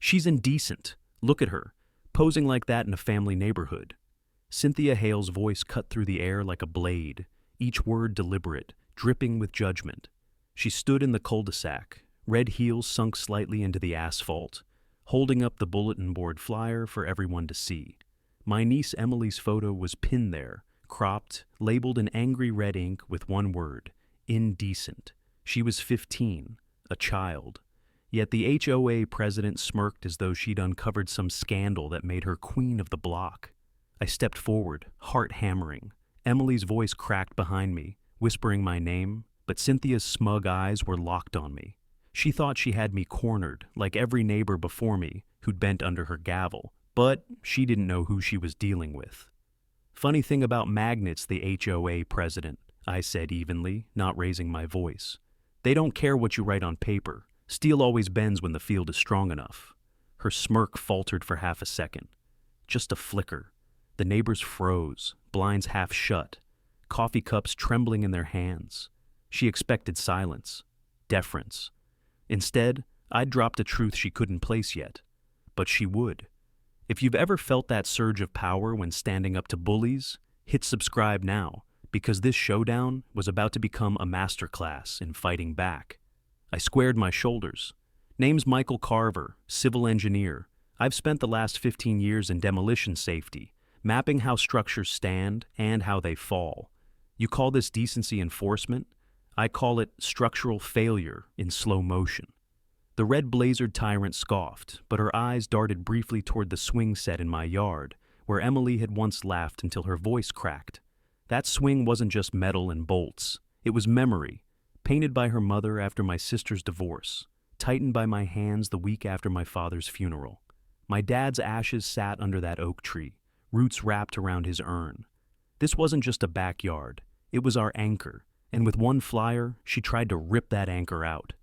She's indecent. Look at her, posing like that in a family neighborhood. Cynthia Hale's voice cut through the air like a blade, each word deliberate, dripping with judgment. She stood in the cul-de-sac, red heels sunk slightly into the asphalt, holding up the bulletin board flyer for everyone to see. My niece Emily's photo was pinned there, cropped, labeled in angry red ink with one word: indecent. She was 15, a child. Yet the HOA president smirked as though she'd uncovered some scandal that made her queen of the block. I stepped forward, heart hammering. Emily's voice cracked behind me, whispering my name, but Cynthia's smug eyes were locked on me. She thought she had me cornered, like every neighbor before me who'd bent under her gavel, but she didn't know who she was dealing with. Funny thing about magnets, the HOA president, I said evenly, not raising my voice. They don't care what you write on paper. Steel always bends when the field is strong enough. Her smirk faltered for half a second. Just a flicker. The neighbors froze, blinds half shut, coffee cups trembling in their hands. She expected silence, deference. Instead, I'd dropped a truth she couldn't place yet. But she would. If you've ever felt that surge of power when standing up to bullies, hit subscribe now, because this showdown was about to become a masterclass in fighting back. I squared my shoulders. Name's Michael Carver, civil engineer. I've spent the last 15 years in demolition safety, mapping how structures stand and how they fall. You call this decency enforcement? I call it structural failure in slow motion. The red-blazered tyrant scoffed, but her eyes darted briefly toward the swing set in my yard, where Emily had once laughed until her voice cracked. That swing wasn't just metal and bolts. It was memory, painted by her mother after my sister's divorce, tightened by my hands the week after my father's funeral. My dad's ashes sat under that oak tree, roots wrapped around his urn. This wasn't just a backyard. It was our anchor, and with one flyer, she tried to rip that anchor out.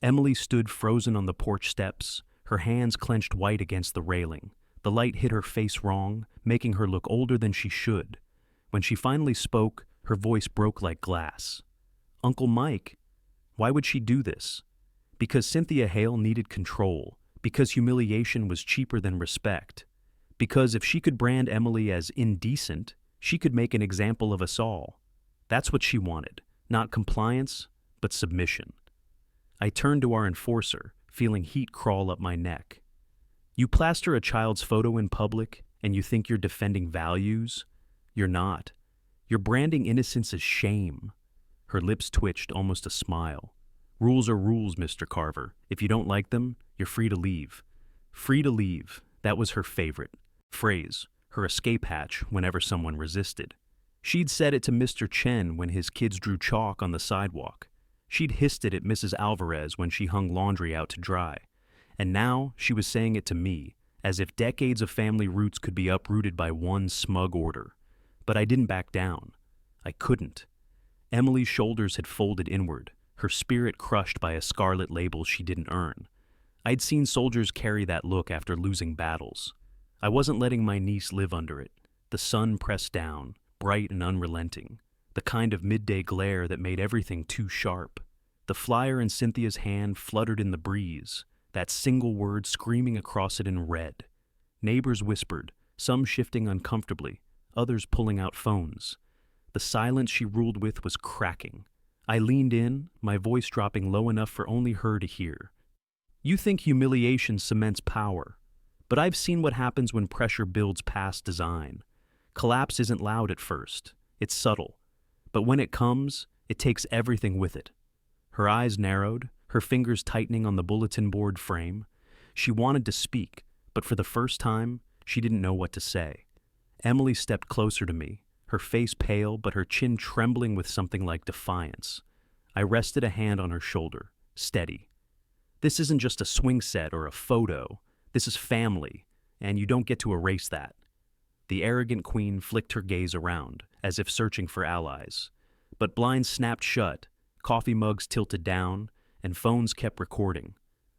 Emily stood frozen on the porch steps, her hands clenched white against the railing. The light hit her face wrong, making her look older than she should. When she finally spoke, her voice broke like glass. Uncle Mike, why would she do this? Because Cynthia Hale needed control, because humiliation was cheaper than respect, because if she could brand Emily as indecent, she could make an example of us all. That's what she wanted, not compliance, but submission. I turned to our enforcer, feeling heat crawl up my neck. You plaster a child's photo in public, and you think you're defending values? You're not. You're branding innocence as shame. Her lips twitched, almost a smile. Rules are rules, Mr. Carver. If you don't like them, you're free to leave. Free to leave. That was her favorite phrase, her escape hatch whenever someone resisted. She'd said it to Mr. Chen when his kids drew chalk on the sidewalk. She'd hissed it at Mrs. Alvarez when she hung laundry out to dry. And now she was saying it to me, as if decades of family roots could be uprooted by one smug order. But I didn't back down. I couldn't. Emily's shoulders had folded inward, her spirit crushed by a scarlet label she didn't earn. I'd seen soldiers carry that look after losing battles. I wasn't letting my niece live under it. The sun pressed down, bright and unrelenting, the kind of midday glare that made everything too sharp. The flyer in Cynthia's hand fluttered in the breeze, that single word screaming across it in red. Neighbors whispered, some shifting uncomfortably, others pulling out phones. The silence she ruled with was cracking. I leaned in, my voice dropping low enough for only her to hear. You think humiliation cements power, but I've seen what happens when pressure builds past design. Collapse isn't loud at first. It's subtle. But when it comes, it takes everything with it. Her eyes narrowed, her fingers tightening on the bulletin board frame. She wanted to speak, but for the first time, she didn't know what to say. Emily stepped closer to me, her face pale but her chin trembling with something like defiance. I rested a hand on her shoulder, steady. This isn't just a swing set or a photo. This is family, and you don't get to erase that. The arrogant queen flicked her gaze around, as if searching for allies. But blinds snapped shut, coffee mugs tilted down, and phones kept recording.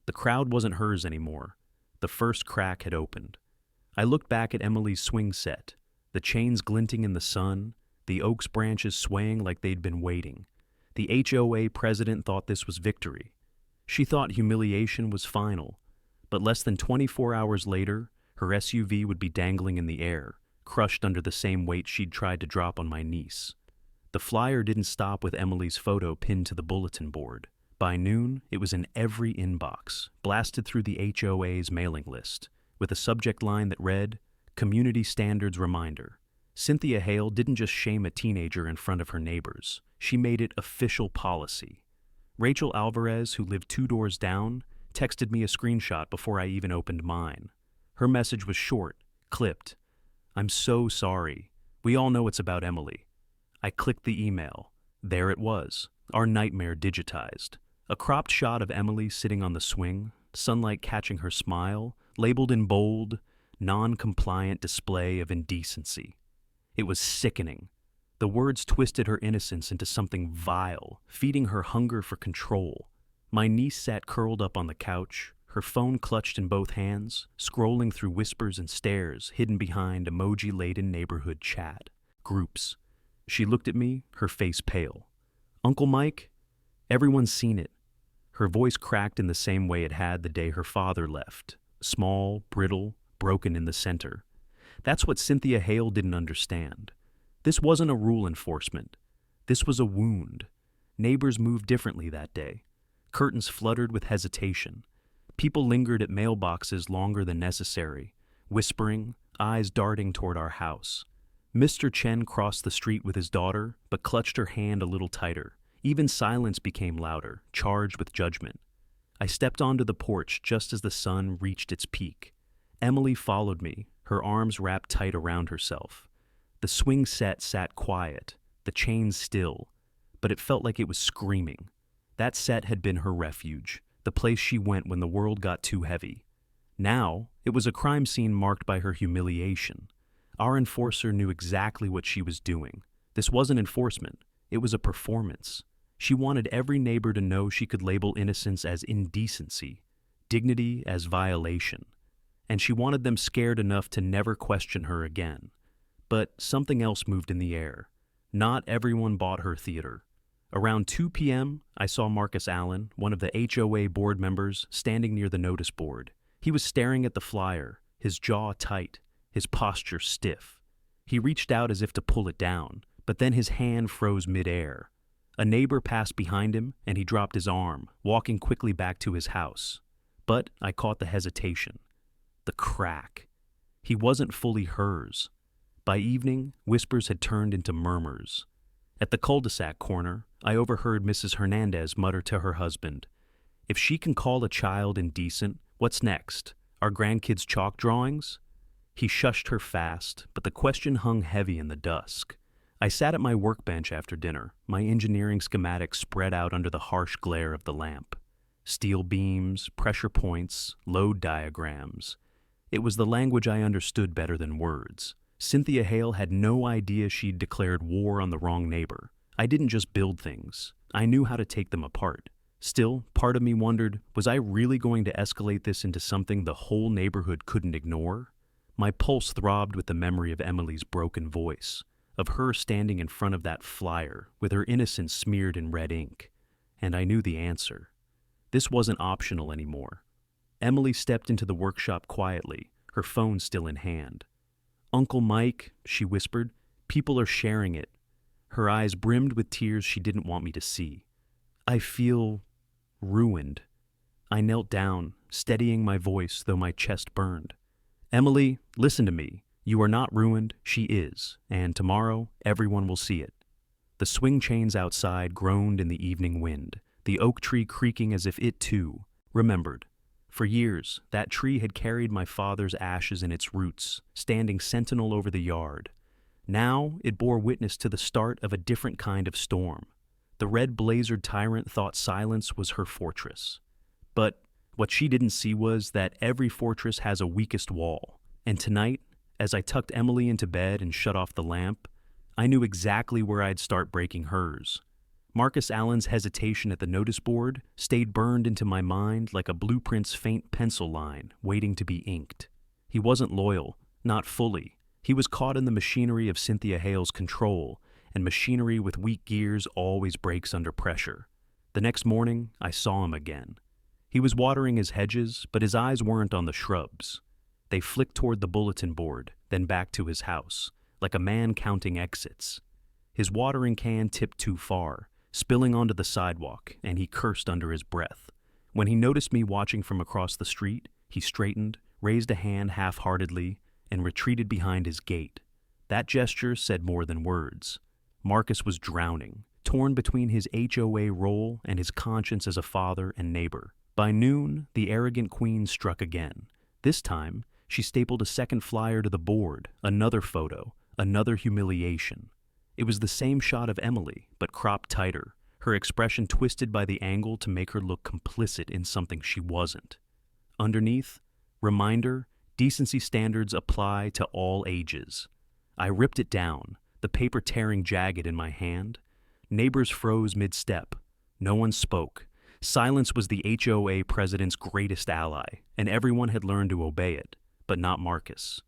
The crowd wasn't hers anymore. The first crack had opened. I looked back at Emily's swing set, the chains glinting in the sun, the oak's branches swaying like they'd been waiting. The HOA president thought this was victory. She thought humiliation was final. But less than 24 hours later, her SUV would be dangling in the air, crushed under the same weight she'd tried to drop on my niece. The flyer didn't stop with Emily's photo pinned to the bulletin board. By noon, it was in every inbox, blasted through the HOA's mailing list, with a subject line that read, Community Standards Reminder. Cynthia Hale didn't just shame a teenager in front of her neighbors. She made it official policy. Rachel Alvarez, who lived 2 doors down, texted me a screenshot before I even opened mine. Her message was short, clipped. I'm so sorry. We all know it's about Emily. I clicked the email. There it was, our nightmare digitized. A cropped shot of Emily sitting on the swing, sunlight catching her smile, labeled in bold, non-compliant display of indecency. It was sickening. The words twisted her innocence into something vile, feeding her hunger for control. My niece sat curled up on the couch, her phone clutched in both hands, scrolling through whispers and stares hidden behind emoji-laden neighborhood chat. Groups. She looked at me, her face pale. Uncle Mike? Everyone's seen it. Her voice cracked in the same way it had the day her father left. Small, brittle, broken in the center. That's what Cynthia Hale didn't understand. This wasn't a rule enforcement. This was a wound. Neighbors moved differently that day. Curtains fluttered with hesitation. People lingered at mailboxes longer than necessary, whispering, eyes darting toward our house. Mr. Chen crossed the street with his daughter, but clutched her hand a little tighter. Even silence became louder, charged with judgment. I stepped onto the porch just as the sun reached its peak. Emily followed me, her arms wrapped tight around herself. The swing set sat quiet, the chains still, but it felt like it was screaming. That set had been her refuge, the place she went when the world got too heavy. Now, it was a crime scene marked by her humiliation. Our enforcer knew exactly what she was doing. This wasn't enforcement, it was a performance. She wanted every neighbor to know she could label innocence as indecency, dignity as violation. And she wanted them scared enough to never question her again. But something else moved in the air. Not everyone bought her theater. Around 2 p.m., I saw Marcus Allen, one of the HOA board members, standing near the notice board. He was staring at the flyer, his jaw tight, his posture stiff. He reached out as if to pull it down, but then his hand froze midair. A neighbor passed behind him, and he dropped his arm, walking quickly back to his house. But I caught the hesitation. The crack. He wasn't fully hers. By evening, whispers had turned into murmurs. At the cul-de-sac corner, I overheard Mrs. Hernandez mutter to her husband, "If she can call a child indecent, what's next? Our grandkids' chalk drawings?" He shushed her fast, but the question hung heavy in the dusk. I sat at my workbench after dinner, my engineering schematics spread out under the harsh glare of the lamp. Steel beams, pressure points, load diagrams. It was the language I understood better than words. Cynthia Hale had no idea she'd declared war on the wrong neighbor. I didn't just build things. I knew how to take them apart. Still, part of me wondered, was I really going to escalate this into something the whole neighborhood couldn't ignore? My pulse throbbed with the memory of Emily's broken voice, of her standing in front of that flyer with her innocence smeared in red ink. And I knew the answer. This wasn't optional anymore. Emily stepped into the workshop quietly, her phone still in hand. "Uncle Mike," she whispered, "people are sharing it." Her eyes brimmed with tears she didn't want me to see. "I feel ruined." I knelt down, steadying my voice though my chest burned. "Emily, listen to me. You are not ruined, she is, and tomorrow everyone will see it." The swing chains outside groaned in the evening wind, the oak tree creaking as if it too remembered. For years, that tree had carried my father's ashes in its roots, standing sentinel over the yard. Now it bore witness to the start of a different kind of storm. The red blazered tyrant thought silence was her fortress. But what she didn't see was that every fortress has a weakest wall. And tonight, as I tucked Emily into bed and shut off the lamp, I knew exactly where I'd start breaking hers. Marcus Allen's hesitation at the notice board stayed burned into my mind like a blueprint's faint pencil line waiting to be inked. He wasn't loyal, not fully. He was caught in the machinery of Cynthia Hale's control, and machinery with weak gears always breaks under pressure. The next morning, I saw him again. He was watering his hedges, but his eyes weren't on the shrubs. They flicked toward the bulletin board, then back to his house, like a man counting exits. His watering can tipped too far, spilling onto the sidewalk, and he cursed under his breath. When he noticed me watching from across the street, he straightened, raised a hand half-heartedly, and retreated behind his gate. That gesture said more than words. Marcus was drowning, torn between his HOA role and his conscience as a father and neighbor. By noon, the arrogant queen struck again. This time, she stapled a second flyer to the board, another photo, another humiliation. It was the same shot of Emily, but cropped tighter, her expression twisted by the angle to make her look complicit in something she wasn't. Underneath, reminder, decency standards apply to all ages. I ripped it down, the paper tearing jagged in my hand. Neighbors froze mid-step. No one spoke. Silence was the HOA president's greatest ally, and everyone had learned to obey it, but not Marcus.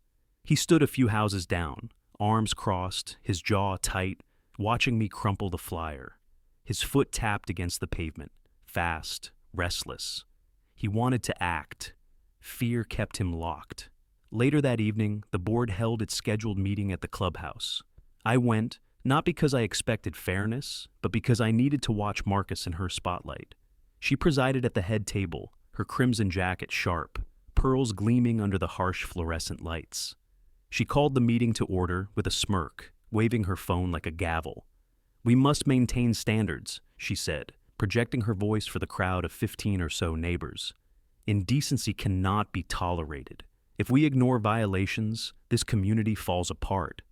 He stood a few houses down, arms crossed, his jaw tight, watching me crumple the flyer. His foot tapped against the pavement, fast, restless. He wanted to act. Fear kept him locked. Later that evening, the board held its scheduled meeting at the clubhouse. I went, not because I expected fairness, but because I needed to watch Marcus in her spotlight. She presided at the head table, her crimson jacket sharp, pearls gleaming under the harsh fluorescent lights. She called the meeting to order with a smirk, waving her phone like a gavel. "We must maintain standards," she said, projecting her voice for the crowd of 15 or so neighbors. "Indecency cannot be tolerated. If we ignore violations, this community falls apart."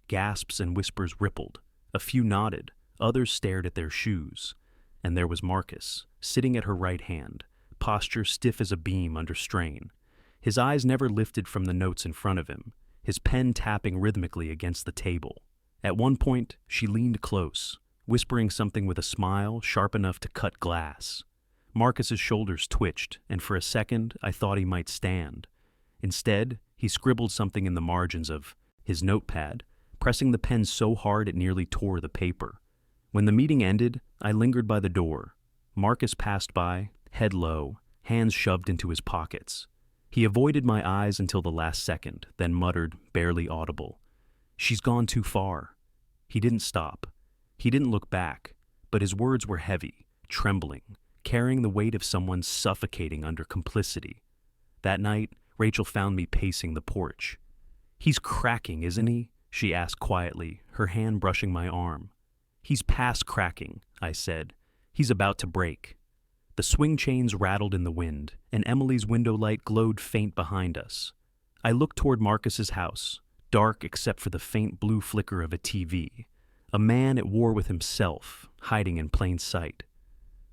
Gasps and whispers rippled. A few nodded, others stared at their shoes. And there was Marcus, sitting at her right hand, posture stiff as a beam under strain. His eyes never lifted from the notes in front of him, his pen tapping rhythmically against the table. At one point, she leaned close, whispering something with a smile sharp enough to cut glass. Marcus's shoulders twitched, and for a second I thought he might stand. Instead, he scribbled something in the margins of his notepad, pressing the pen so hard it nearly tore the paper. When the meeting ended, I lingered by the door. Marcus passed by, head low, hands shoved into his pockets. He avoided my eyes until the last second, then muttered, barely audible, "She's gone too far." He didn't stop. He didn't look back, but his words were heavy, trembling, carrying the weight of someone suffocating under complicity. That night, Rachel found me pacing the porch. "He's cracking, isn't he?" she asked quietly, her hand brushing my arm. "He's past cracking," I said. "He's about to break." The swing chains rattled in the wind, and Emily's window light glowed faint behind us. I looked toward Marcus's house, dark except for the faint blue flicker of a TV. A man at war with himself, hiding in plain sight.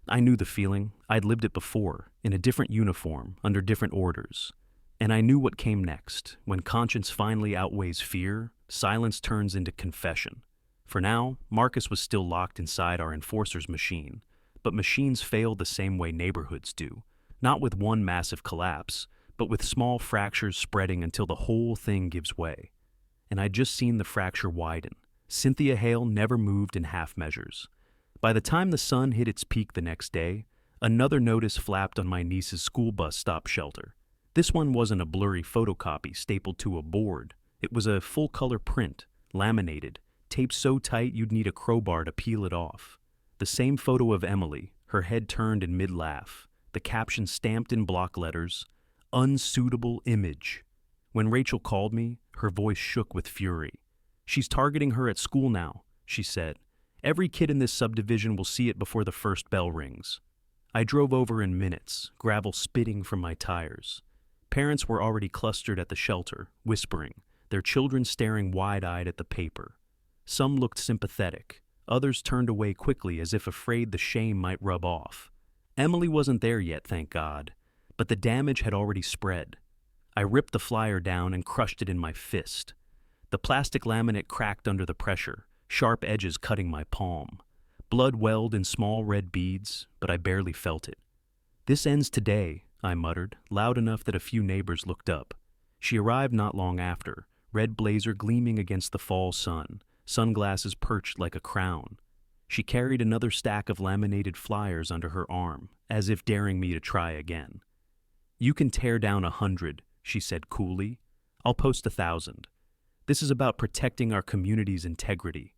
I knew the feeling. I'd lived it before, in a different uniform, under different orders. And I knew what came next. When conscience finally outweighs fear, silence turns into confession. For now, Marcus was still locked inside our enforcer's machine. But machines fail the same way neighborhoods do. Not with one massive collapse, but with small fractures spreading until the whole thing gives way. And I'd just seen the fracture widen. Cynthia Hale never moved in half measures. By the time the sun hit its peak the next day, another notice flapped on my niece's school bus stop shelter. This one wasn't a blurry photocopy stapled to a board. It was a full-color print, laminated, taped so tight you'd need a crowbar to peel it off. The same photo of Emily, her head turned in mid-laugh, the caption stamped in block letters, "Unsuitable image." When Rachel called me, her voice shook with fury. "She's targeting her at school now," she said. "Every kid in this subdivision will see it before the first bell rings." I drove over in minutes, gravel spitting from my tires. Parents were already clustered at the shelter, whispering, their children staring wide-eyed at the paper. Some looked sympathetic. Others turned away quickly as if afraid the shame might rub off. Emily wasn't there yet, thank God, but the damage had already spread. I ripped the flyer down and crushed it in my fist. The plastic laminate cracked under the pressure, sharp edges cutting my palm. Blood welled in small red beads, but I barely felt it. "This ends today," I muttered, loud enough that a few neighbors looked up. She arrived not long after, red blazer gleaming against the fall sun, sunglasses perched like a crown. She carried another stack of laminated flyers under her arm, as if daring me to try again. "You can tear down 100, she said coolly. "I'll post 1,000. This is about protecting our community's integrity."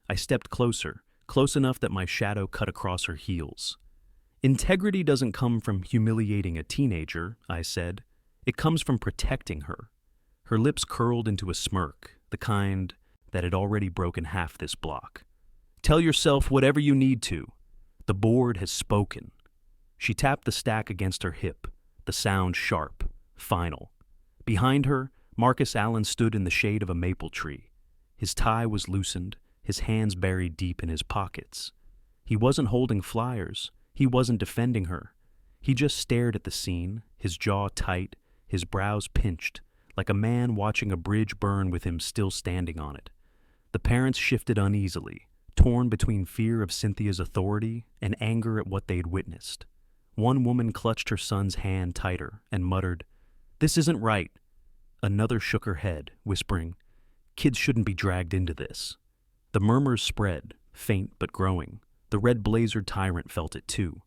I stepped closer, close enough that my shadow cut across her heels. "Integrity doesn't come from humiliating a teenager," I said. "It comes from protecting her." Her lips curled into a smirk, the kind that had already broken half this block. "Tell yourself whatever you need to. The board has spoken." She tapped the stack against her hip, the sound sharp, final. Behind her, Marcus Allen stood in the shade of a maple tree. His tie was loosened, his hands buried deep in his pockets. He wasn't holding flyers. He wasn't defending her. He just stared at the scene, his jaw tight, his brows pinched, like a man watching a bridge burn with him still standing on it. The parents shifted uneasily, torn between fear of Cynthia's authority and anger at what they'd witnessed. One woman clutched her son's hand tighter and muttered, "This isn't right." Another shook her head, whispering, "Kids shouldn't be dragged into this." The murmurs spread, faint but growing. The red-blazered tyrant felt it too.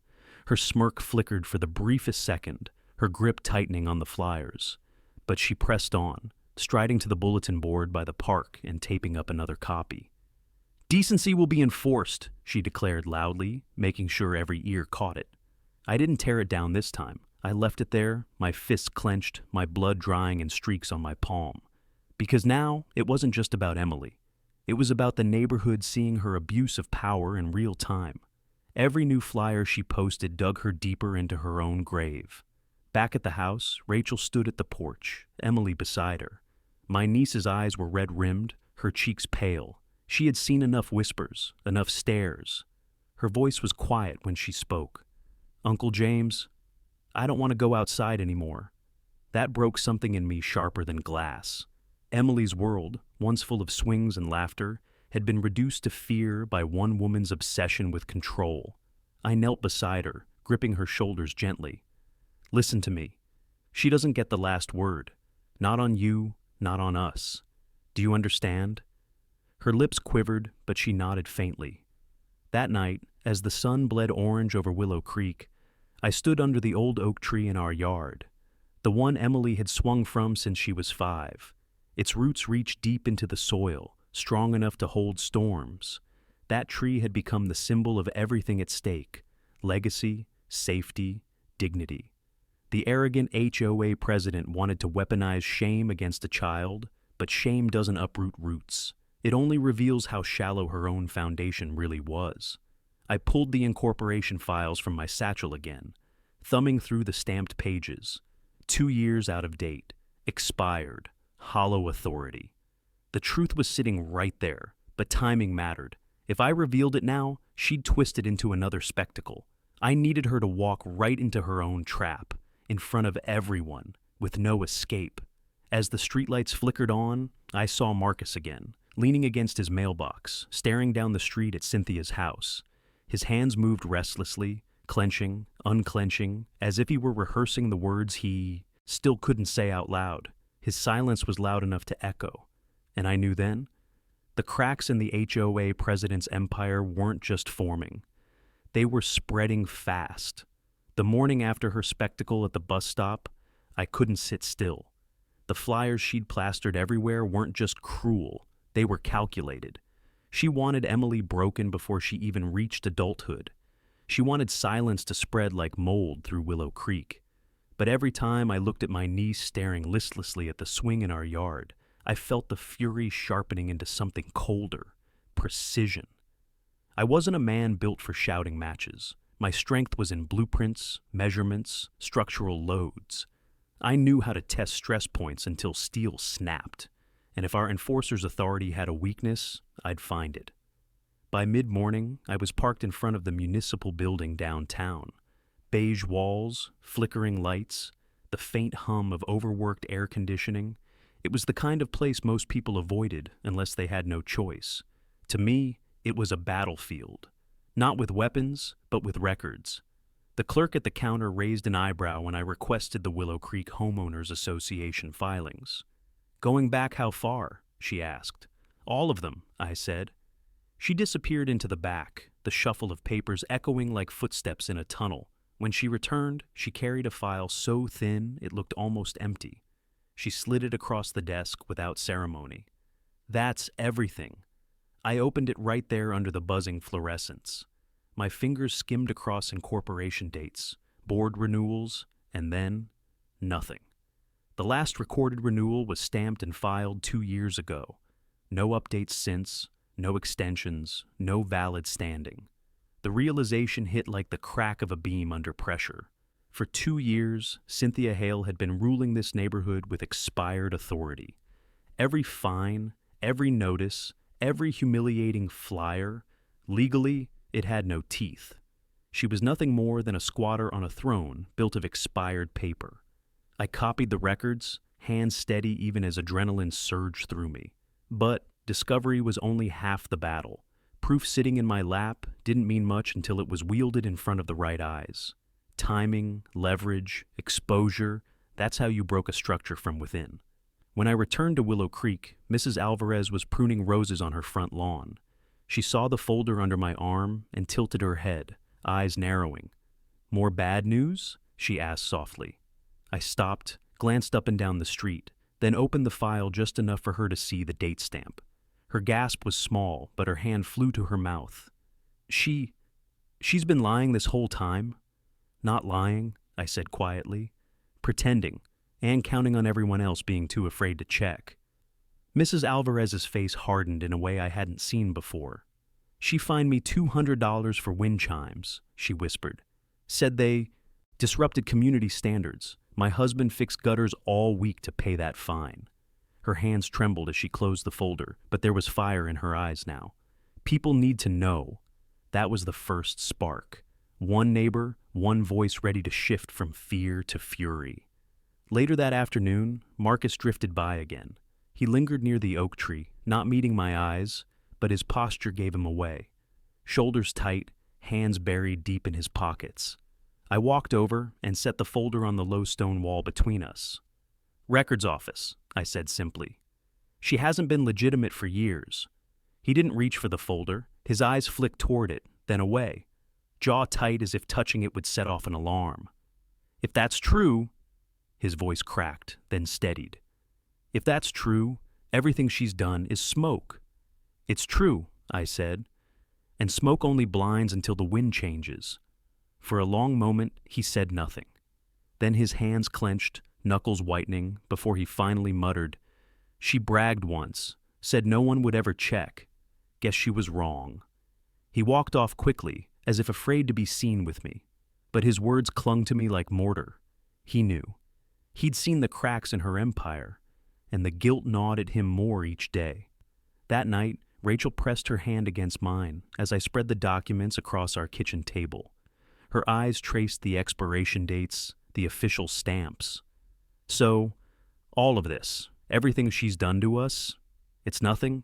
Her smirk flickered for the briefest second, her grip tightening on the flyers. But she pressed on, striding to the bulletin board by the park and taping up another copy. "Decency will be enforced," she declared loudly, making sure every ear caught it. I didn't tear it down this time. I left it there, my fists clenched, my blood drying in streaks on my palm. Because now, it wasn't just about Emily. It was about the neighborhood seeing her abuse of power in real time. Every new flyer she posted dug her deeper into her own grave. Back at the house, Rachel stood at the porch, Emily beside her. My niece's eyes were red-rimmed, her cheeks pale. She had seen enough whispers, enough stares. Her voice was quiet when she spoke. "Uncle James, I don't want to go outside anymore." That broke something in me sharper than glass. Emily's world, once full of swings and laughter, had been reduced to fear by one woman's obsession with control. I knelt beside her, gripping her shoulders gently. "Listen to me. She doesn't get the last word. Not on you, not on us. Do you understand?" Her lips quivered, but she nodded faintly. That night, as the sun bled orange over Willow Creek, I stood under the old oak tree in our yard, the one Emily had swung from since she was 5. Its roots reached deep into the soil, strong enough to hold storms. That tree had become the symbol of everything at stake: legacy, safety, dignity. The arrogant HOA president wanted to weaponize shame against a child, but shame doesn't uproot roots. It only reveals how shallow her own foundation really was. I pulled the incorporation files from my satchel again, thumbing through the stamped pages. 2 years out of date, expired, hollow authority. The truth was sitting right there, but timing mattered. If I revealed it now, she'd twist it into another spectacle. I needed her to walk right into her own trap, in front of everyone, with no escape. As the streetlights flickered on, I saw Marcus again, leaning against his mailbox, staring down the street at Cynthia's house. His hands moved restlessly, clenching, unclenching, as if he were rehearsing the words he still couldn't say out loud. His silence was loud enough to echo. And I knew then, the cracks in the HOA president's empire weren't just forming. They were spreading fast. The morning after her spectacle at the bus stop, I couldn't sit still. The flyers she'd plastered everywhere weren't just cruel, they were calculated. She wanted Emily broken before she even reached adulthood. She wanted silence to spread like mold through Willow Creek. But every time I looked at my niece staring listlessly at the swing in our yard, I felt the fury sharpening into something colder: precision. I wasn't a man built for shouting matches. My strength was in blueprints, measurements, structural loads. I knew how to test stress points until steel snapped, and if our enforcer's authority had a weakness, I'd find it. By mid-morning, I was parked in front of the municipal building downtown. Beige walls, flickering lights, the faint hum of overworked air conditioning. It was the kind of place most people avoided unless they had no choice. To me, it was a battlefield. Not with weapons, but with records. The clerk at the counter raised an eyebrow when I requested the Willow Creek Homeowners Association filings. "Going back how far?" she asked. "All of them," I said. She disappeared into the back, the shuffle of papers echoing like footsteps in a tunnel. When she returned, she carried a file so thin it looked almost empty. She slid it across the desk without ceremony. That's everything. I opened it right there under the buzzing fluorescence. My fingers skimmed across incorporation dates, board renewals, and then nothing. The last recorded renewal was stamped and filed 2 years ago. No updates since, no extensions, no valid standing. The realization hit like the crack of a beam under pressure. For 2 years, Cynthia Hale had been ruling this neighborhood with expired authority. Every fine, every notice, every humiliating flyer, legally, it had no teeth. She was nothing more than a squatter on a throne built of expired paper. I copied the records, hands steady even as adrenaline surged through me. But discovery was only half the battle. Proof sitting in my lap didn't mean much until it was wielded in front of the right eyes. Timing, leverage, exposure, that's how you broke a structure from within. When I returned to Willow Creek, Mrs. Alvarez was pruning roses on her front lawn. She saw the folder under my arm and tilted her head, eyes narrowing. "More bad news?" she asked softly. I stopped, glanced up and down the street, then opened the file just enough for her to see the date stamp. Her gasp was small, but her hand flew to her mouth. She's been lying this whole time?" "Not lying," I said quietly. "Pretending, and counting on everyone else being too afraid to check." Mrs. Alvarez's face hardened in a way I hadn't seen before. "She fined me $200 for wind chimes," she whispered. "Said they disrupted community standards. My husband fixed gutters all week to pay that fine." Her hands trembled as she closed the folder, but there was fire in her eyes now. People need to know. That was the first spark. One neighbor, one voice ready to shift from fear to fury. Later that afternoon, Marcus drifted by again. He lingered near the oak tree, not meeting my eyes, but his posture gave him away. Shoulders tight, hands buried deep in his pockets. I walked over and set the folder on the low stone wall between us. "Records office," I said simply. "She hasn't been legitimate for years." He didn't reach for the folder. His eyes flicked toward it, then away, jaw tight as if touching it would set off an alarm. "If that's true," his voice cracked, then steadied. "If that's true, everything she's done is smoke." "It's true," I said, "and smoke only blinds until the wind changes." For a long moment, he said nothing. Then his hands clenched, knuckles whitening, before he finally muttered, "She bragged once, said no one would ever check. Guess she was wrong." He walked off quickly, as if afraid to be seen with me, but his words clung to me like mortar. He knew. He'd seen the cracks in her empire, and the guilt gnawed at him more each day. That night, Rachel pressed her hand against mine as I spread the documents across our kitchen table. Her eyes traced the expiration dates, the official stamps. "So, all of this, everything she's done to us, it's nothing?"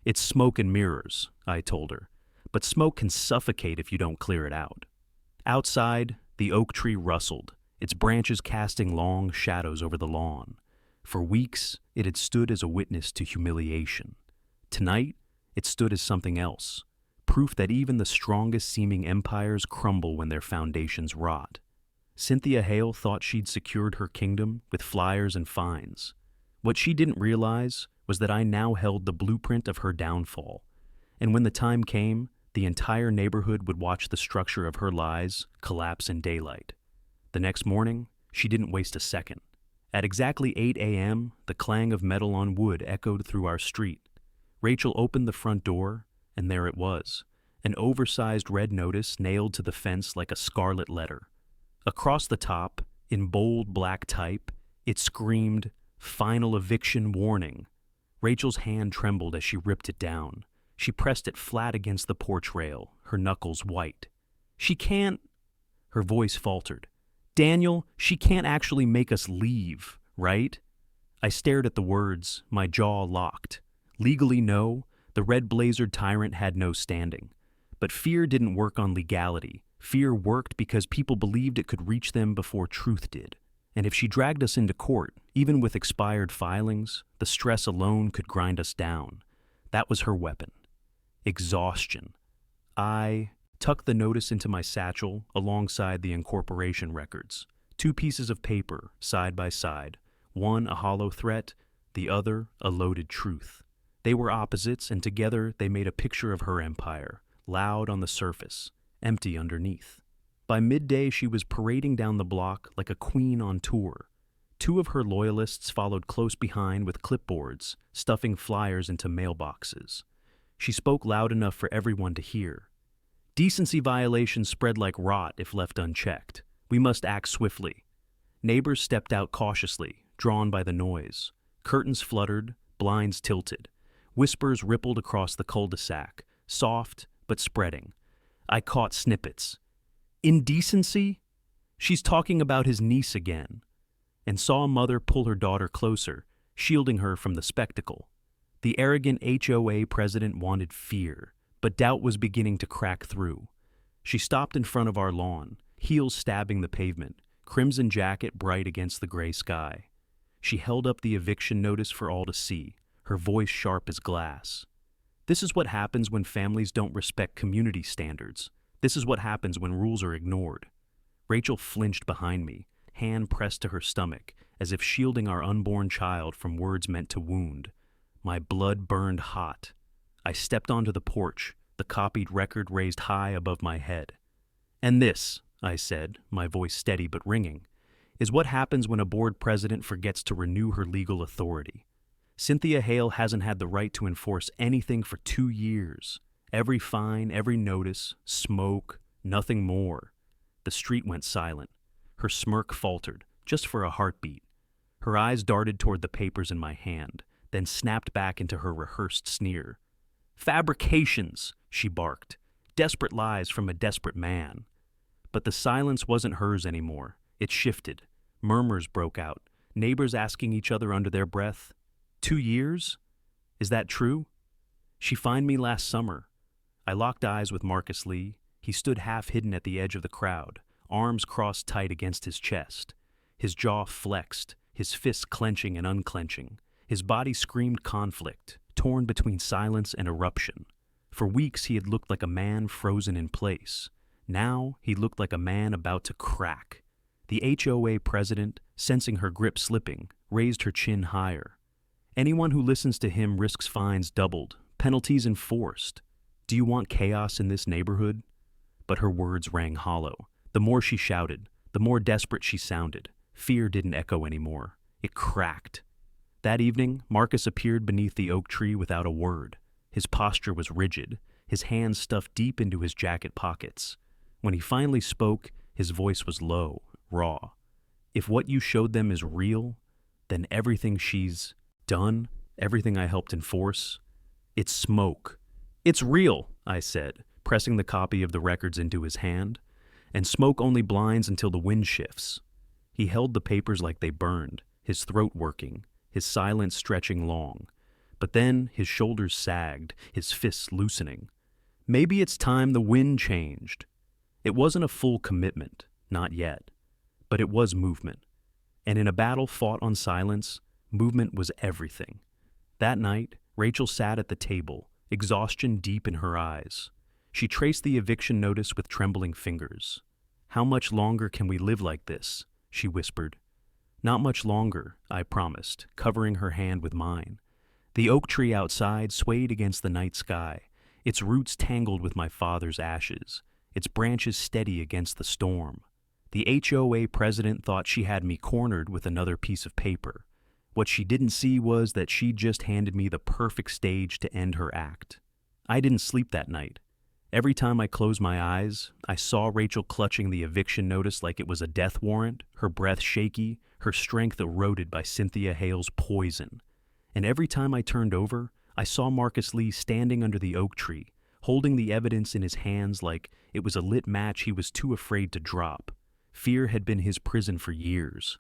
"It's smoke and mirrors," I told her, "but smoke can suffocate if you don't clear it out." Outside, the oak tree rustled, its branches casting long shadows over the lawn. For weeks, it had stood as a witness to humiliation. Tonight, it stood as something else, proof that even the strongest-seeming empires crumble when their foundations rot. Cynthia Hale thought she'd secured her kingdom with flyers and fines. What she didn't realize was that I now held the blueprint of her downfall, and when the time came, the entire neighborhood would watch the structure of her lies collapse in daylight. The next morning, she didn't waste a second. At exactly 8 a.m., the clang of metal on wood echoed through our street. Rachel opened the front door, and there it was, an oversized red notice nailed to the fence like a scarlet letter. Across the top, in bold black type, it screamed, "Final Eviction Warning." Rachel's hand trembled as she ripped it down. She pressed it flat against the porch rail, her knuckles white. "She can't—" Her voice faltered. "Daniel, she can't actually make us leave, right?" I stared at the words, my jaw locked. Legally, no, the red-blazered tyrant had no standing. But fear didn't work on legality. Fear worked because people believed it could reach them before truth did. And if she dragged us into court, even with expired filings, the stress alone could grind us down. That was her weapon. exhaustion. I tucked the notice into my satchel alongside the incorporation records. Two pieces of paper, side by side, one a hollow threat, the other a loaded truth. They were opposites, and together they made a picture of her empire, loud on the surface, empty underneath. By midday, she was parading down the block like a queen on tour. Two of her loyalists followed close behind with clipboards, stuffing flyers into mailboxes. She spoke loud enough for everyone to hear. Decency violations spread like rot if left unchecked. We must act swiftly. Neighbors stepped out cautiously, drawn by the noise. Curtains fluttered, blinds tilted. Whispers rippled across the cul-de-sac, soft but spreading. I caught snippets. Indecency? She's talking about his niece again. And saw a mother pull her daughter closer, shielding her from the spectacle. The arrogant HOA president wanted fear, but doubt was beginning to crack through. She stopped in front of our lawn, heels stabbing the pavement, crimson jacket bright against the gray sky. She held up the eviction notice for all to see, her voice sharp as glass. This is what happens when families don't respect community standards. This is what happens when rules are ignored. Rachel flinched behind me, hand pressed to her stomach, as if shielding our unborn child from words meant to wound. My blood burned hot. I stepped onto the porch, the copied record raised high above my head. And this, I said, my voice steady but ringing, is what happens when a board president forgets to renew her legal authority. Cynthia Hale hasn't had the right to enforce anything for 2 years. Every fine, every notice, smoke, nothing more. The street went silent. Her smirk faltered, just for a heartbeat. Her eyes darted toward the papers in my hand, then snapped back into her rehearsed sneer. Fabrications, she barked. Desperate lies from a desperate man. But the silence wasn't hers anymore. It shifted. Murmurs broke out, neighbors asking each other under their breath, 2 years? Is that true? She fined me last summer. I locked eyes with Marcus Lee. He stood half hidden at the edge of the crowd, arms crossed tight against his chest. His jaw flexed, his fists clenching and unclenching. His body screamed conflict, torn between silence and eruption. For weeks he had looked like a man frozen in place. Now he looked like a man about to crack. The HOA president, sensing her grip slipping, raised her chin higher. Anyone who listens to him risks fines doubled, penalties enforced. Do you want chaos in this neighborhood? But her words rang hollow. The more she shouted, the more desperate she sounded. Fear didn't echo anymore. It cracked. That evening, Marcus appeared beneath the oak tree without a word. His posture was rigid, his hands stuffed deep into his jacket pockets. When he finally spoke, his voice was low, raw. If what you showed them is real, then everything she's done, everything I helped enforce, it's smoke. It's real, I said, pressing the copy of the records into his hand. And smoke only blinds until the wind shifts. He held the papers like they burned, his throat working, his silence stretching long. But then his shoulders sagged, his fists loosening. Maybe it's time the wind changed. It wasn't a full commitment, not yet. But it was movement. And in a battle fought on silence, movement was everything. That night, Rachel sat at the table, exhaustion deep in her eyes. She traced the eviction notice with trembling fingers. How much longer can we live like this? She whispered. Not much longer, I promised, covering her hand with mine. The oak tree outside swayed against the night sky, its roots tangled with my father's ashes, its branches steady against the storm. The HOA president thought she had me cornered with another piece of paper. What she didn't see was that she'd just handed me the perfect stage to end her act. I didn't sleep that night. Every time I closed my eyes, I saw Rachel clutching the eviction notice like it was a death warrant, her breath shaky, her strength eroded by Cynthia Hale's poison. And every time I turned over, I saw Marcus Lee standing under the oak tree, holding the evidence in his hands like it was a lit match he was too afraid to drop. Fear had been his prison for years.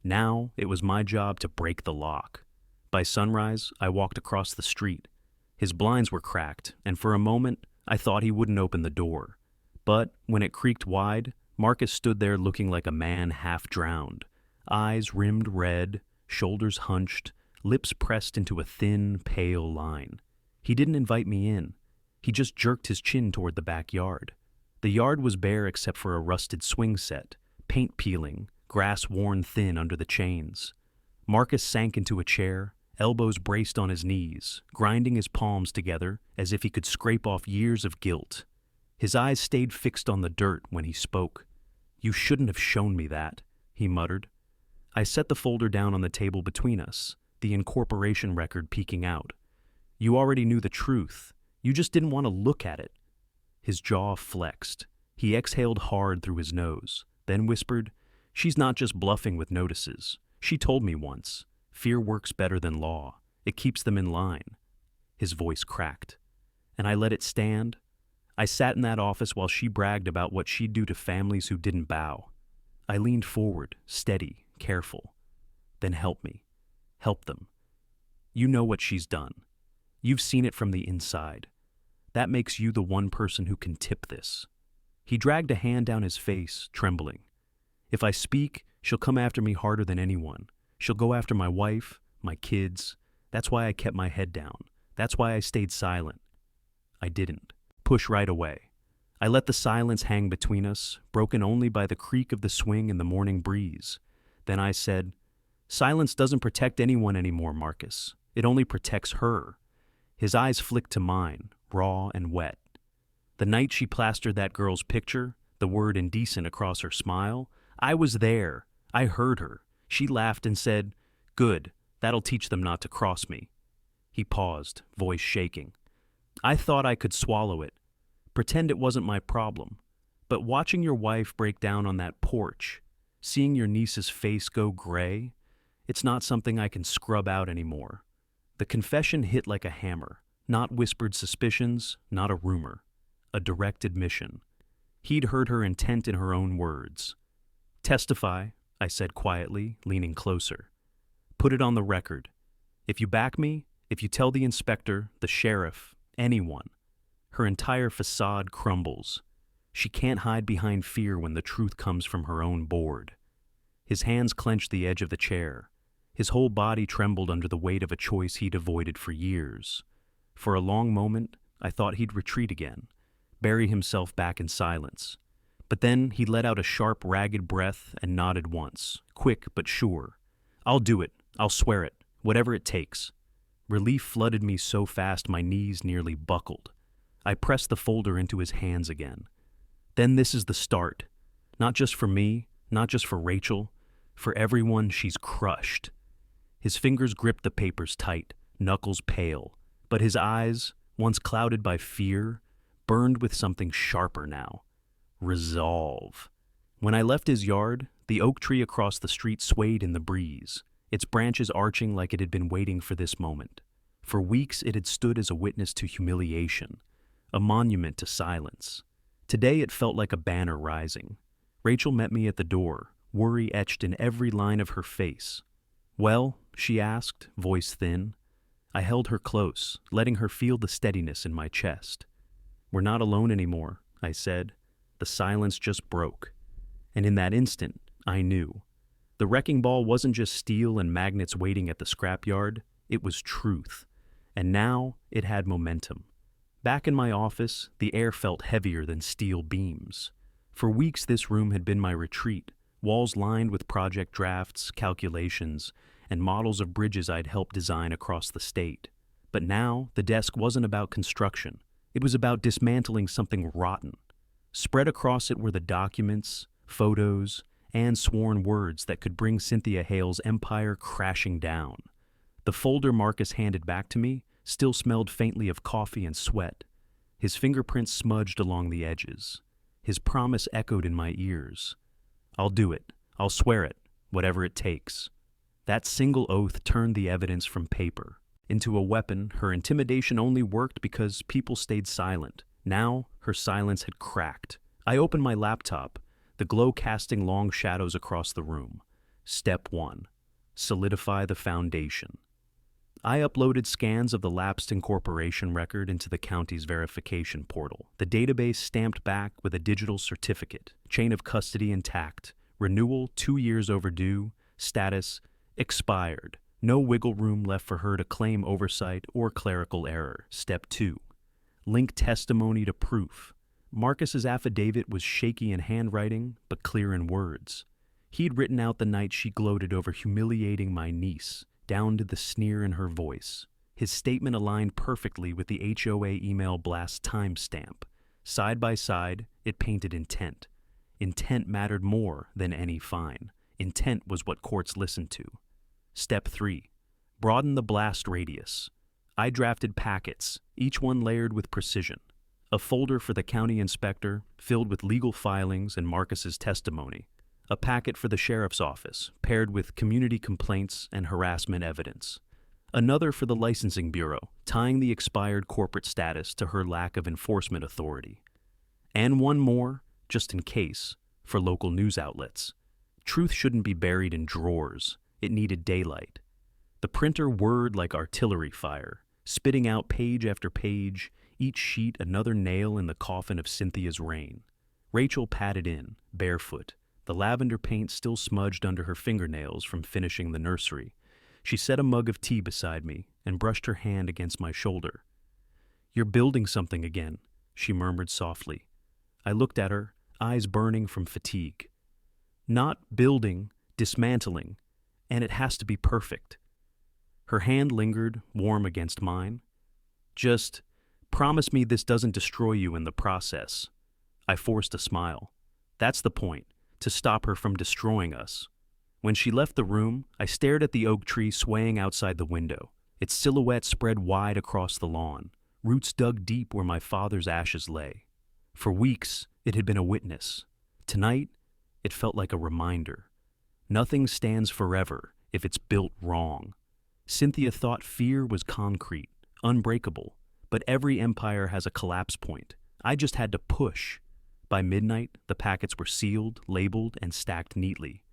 Now it was my job to break the lock. By sunrise, I walked across the street. His blinds were cracked, and for a moment, I thought he wouldn't open the door. But when it creaked wide, Marcus stood there looking like a man half drowned. Eyes rimmed red, shoulders hunched, lips pressed into a thin, pale line. He didn't invite me in. He just jerked his chin toward the backyard. The yard was bare except for a rusted swing set, paint peeling, grass worn thin under the chains. Marcus sank into a chair, elbows braced on his knees, grinding his palms together as if he could scrape off years of guilt. His eyes stayed fixed on the dirt when he spoke. "You shouldn't have shown me that," he muttered. I set the folder down on the table between us, the incorporation record peeking out. "You already knew the truth. You just didn't want to look at it." His jaw flexed. He exhaled hard through his nose, then whispered, "She's not just bluffing with notices. She told me once, fear works better than law. It keeps them in line." His voice cracked. And I let it stand. I sat in that office while she bragged about what she'd do to families who didn't bow. I leaned forward, steady, careful. "Then help me. Help them. You know what she's done. You've seen it from the inside. That makes you the one person who can tip this." He dragged a hand down his face, trembling. "If I speak, she'll come after me harder than anyone. She'll go after my wife, my kids. That's why I kept my head down. That's why I stayed silent." I didn't push right away. I let the silence hang between us, broken only by the creak of the swing in the morning breeze. Then I said, "Silence doesn't protect anyone anymore, Marcus. It only protects her." His eyes flicked to mine, raw and wet. "The night she plastered that girl's picture, the word indecent across her smile, I was there. I heard her. She laughed and said, 'Good, that'll teach them not to cross me.'" He paused, voice shaking. "I thought I could swallow it, pretend it wasn't my problem. But watching your wife break down on that porch, seeing your niece's face go gray, it's not something I can scrub out anymore." The confession hit like a hammer, not whispered suspicions, not a rumor, a direct admission. He'd heard her intent in her own words. "Testify," I said quietly, leaning closer. "Put it on the record. If you back me, if you tell the inspector, the sheriff, anyone." Her entire facade crumbles. She can't hide behind fear when the truth comes from her own board. His hands clenched the edge of the chair. His whole body trembled under the weight of a choice he'd avoided for years. For a long moment, I thought he'd retreat again, bury himself back in silence. But then he let out a sharp, ragged breath and nodded once, quick but sure. "I'll do it. I'll swear it. Whatever it takes." Relief flooded me so fast my knees nearly buckled. I pressed the folder into his hands again. "Then this is the start. Not just for me, not just for Rachel, for everyone she's crushed." His fingers gripped the papers tight, knuckles pale, but his eyes, once clouded by fear, burned with something sharper now. Resolve. When I left his yard, the oak tree across the street swayed in the breeze, its branches arching like it had been waiting for this moment. For weeks it had stood as a witness to humiliation, a monument to silence. Today it felt like a banner rising. Rachel met me at the door, worry etched in every line of her face. "Well?" she asked, voice thin. I held her close, letting her feel the steadiness in my chest. "We're not alone anymore," I said. The silence just broke. And in that instant, I knew. The wrecking ball wasn't just steel and magnets waiting at the scrapyard, it was truth. And now it had momentum. Back in my office, the air felt heavier than steel beams. For weeks this room had been my retreat, walls lined with project drafts, calculations, and models of bridges I'd helped design across the state. But now, the desk wasn't about construction. It was about dismantling something rotten. Spread across it were the documents, photos, and sworn words that could bring Cynthia Hale's empire crashing down. The folder Marcus handed back to me still smelled faintly of coffee and sweat. His fingerprints smudged along the edges. His promise echoed in my ears. "I'll do it. I'll swear it, whatever it takes." That single oath turned the evidence from paper into a weapon. Her intimidation only worked because people stayed silent. Now, her silence had cracked. I opened my laptop, the glow casting long shadows across the room. Step 1. Solidify the foundation. I uploaded scans of the lapsed incorporation record into the county's verification portal. The database stamped back with a digital certificate, chain of custody intact, renewal 2 years overdue, status expired. No wiggle room left for her to claim oversight or clerical error. Step 2. Link testimony to proof. Marcus's affidavit was shaky in handwriting, but clear in words. He'd written out the night she gloated over humiliating my niece, down to the sneer in her voice. His statement aligned perfectly with the HOA email blast timestamp. Side by side, it painted intent. Intent mattered more than any fine. Intent was what courts listened to. Step 3. Broaden the blast radius. I drafted packets, each one layered with precision. A folder for the county inspector, filled with legal filings and Marcus's testimony. A packet for the sheriff's office, paired with community complaints and harassment evidence. Another for the licensing bureau, tying the expired corporate status to her lack of enforcement authority. And one more, just in case, for local news outlets. Truth shouldn't be buried in drawers. It needed daylight. The printer whirred like artillery fire, spitting out page after page, each sheet another nail in the coffin of Cynthia's reign. Rachel padded in, barefoot, the lavender paint still smudged under her fingernails from finishing the nursery. She set a mug of tea beside me and brushed her hand against my shoulder. "You're building something again," she murmured softly. I looked at her, eyes burning from fatigue. "Not building, dismantling, and it has to be perfect." Her hand lingered, warm against mine. "Just promise me this doesn't destroy you in the process." I forced a smile. That's the point, to stop her from destroying us. When she left the room, I stared at the oak tree swaying outside the window. Its silhouette spread wide across the lawn, roots dug deep where my father's ashes lay. For weeks, it had been a witness. Tonight, it felt like a reminder. Nothing stands forever if it's built wrong. Cynthia thought fear was concrete, unbreakable, but every empire has a collapse point. I just had to push. By midnight, the packets were sealed, labeled, and stacked neatly.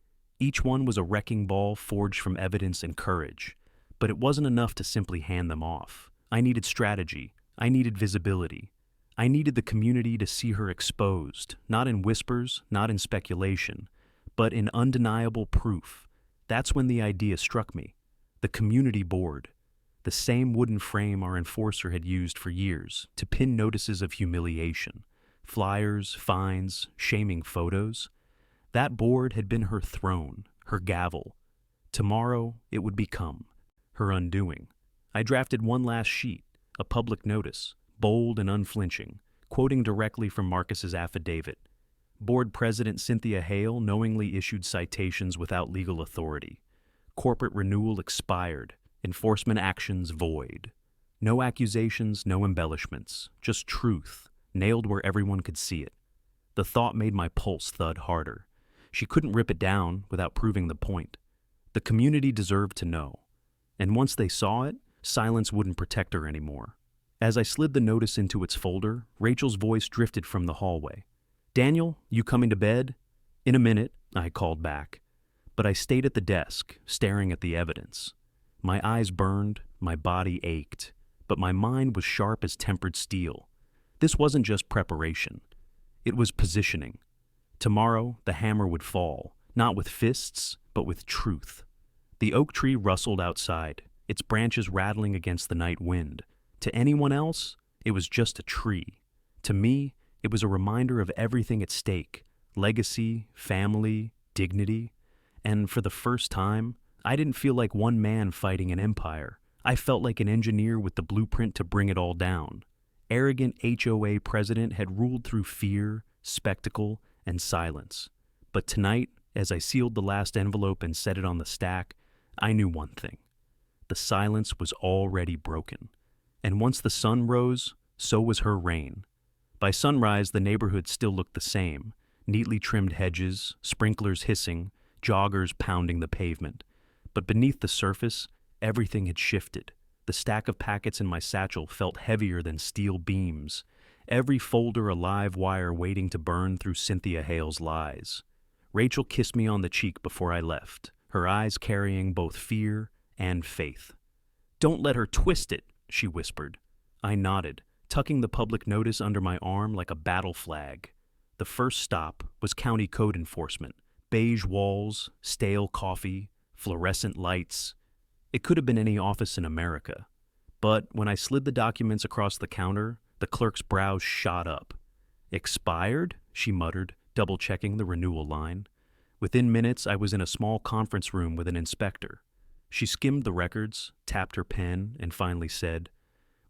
Each one was a wrecking ball forged from evidence and courage. But it wasn't enough to simply hand them off. I needed strategy. I needed visibility. I needed the community to see her exposed, not in whispers, not in speculation, but in undeniable proof. That's when the idea struck me. The community board. The same wooden frame our enforcer had used for years to pin notices of humiliation. Flyers, fines, shaming photos. That board had been her throne, her gavel. Tomorrow it would become her undoing. I drafted one last sheet, a public notice, bold and unflinching, quoting directly from Marcus's affidavit. Board President Cynthia Hale knowingly issued citations without legal authority. Corporate renewal expired, enforcement actions void. No accusations, no embellishments, just truth, nailed where everyone could see it. The thought made my pulse thud harder. She couldn't rip it down without proving the point. The community deserved to know. And once they saw it, silence wouldn't protect her anymore. As I slid the notice into its folder, Rachel's voice drifted from the hallway. "Daniel, you coming to bed?" "In a minute," I called back. But I stayed at the desk, staring at the evidence. My eyes burned, my body ached, but my mind was sharp as tempered steel. This wasn't just preparation. It was positioning. Tomorrow, the hammer would fall, not with fists, but with truth. The oak tree rustled outside, its branches rattling against the night wind. To anyone else, it was just a tree. To me, it was a reminder of everything at stake: legacy, family, dignity. And for the first time, I didn't feel like one man fighting an empire. I felt like an engineer with the blueprint to bring it all down. Arrogant HOA president had ruled through fear, spectacle, and silence. But tonight, as I sealed the last envelope and set it on the stack, I knew one thing. The silence was already broken. And once the sun rose, so was her reign. By sunrise, the neighborhood still looked the same: neatly trimmed hedges, sprinklers hissing, joggers pounding the pavement. But beneath the surface, everything had shifted. The stack of packets in my satchel felt heavier than steel beams, every folder a live wire waiting to burn through Cynthia Hale's lies. Rachel kissed me on the cheek before I left, her eyes carrying both fear and faith. "Don't let her twist it," she whispered. I nodded, tucking the public notice under my arm like a battle flag. The first stop was county code enforcement. Beige walls, stale coffee, fluorescent lights. It could have been any office in America. But when I slid the documents across the counter, The clerk's brows shot up. Expired? She muttered, double-checking the renewal line. Within minutes, I was in a small conference room with an inspector. She skimmed the records, tapped her pen, and finally said,